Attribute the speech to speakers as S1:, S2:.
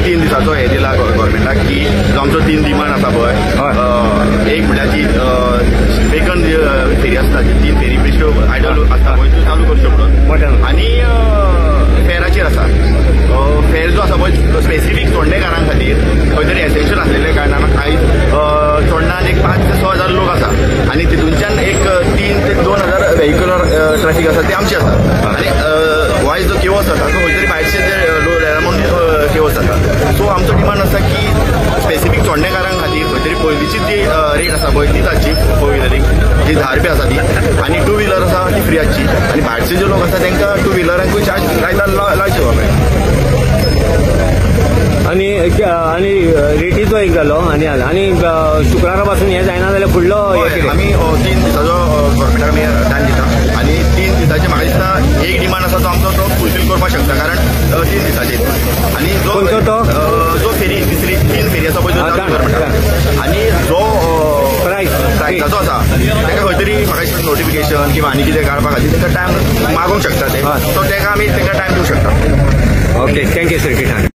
S1: तीन दिसाचो हे दिला गव्हर्मेंटाक की जो आमचो 3 डिमांड आसा पळय, एक म्हणल्यार जी वेगन फेरी आसता, 3 फेरी बेश्यो आयडल आसता पळय त्यो चालू करच्यो म्हणून, आनी फेराचेर आसा फेर जो आसा पळय स्पेसिफीक चोडणेकारां खातीर खंय तरी एसेन्शियल आसलेल्या कारणान आयज चोडणान एक 5 ते 6 हजार लोक आसा आनी तितूंच्यान एक 3 ते 2 हजार व्हेहिक्युलर ट्रॅफिक आसा ते आमचे आसा आनी वायज जो केवस आसा तो खंय तरी भायरचे जे लो अमाउंट केवस आसा. सो आमचो डिमांड आसा की स्पेसिफीक चोडणेकारां खातीर खंय तरी पयलींची जी रेट आसा पळय ती जावची 4 व्हिलरीक जी 10 रुपया आसा ती, आनी 2 व्हिलर आसा ती फ्री आसची, आनी भायरचे जे लोक आसा तांकां 2 व्हिलरांकूय चार्ज लावचे बाबा.
S2: आणि रेटीचो एक जालो आणि शुक्रारा पासून हे जायना जाल्यार फुडलो
S1: आमी 3 दिसाचो गव्हर्मेंटाक आमी टायम दिता आनी 3 दिसाचे म्हाका दिसता एक डिमांड आसा तो आमचो तो फुलफील करपाक शकता, कारण 3 दिसाचे आनी जो फेरी तिसरी 3 फेरी आसा पळय गव्हर्मेंटाक आनी जो प्रायसाचो आसा ताका खंय तरी म्हाका नोटिफिकेशन किंवा आनी कितें काडपा खातीर ताका टायम मागोवंक शकता ते, सो ताका आमी ताका टायम दिवंक शकता.
S2: Okay, thank you sir.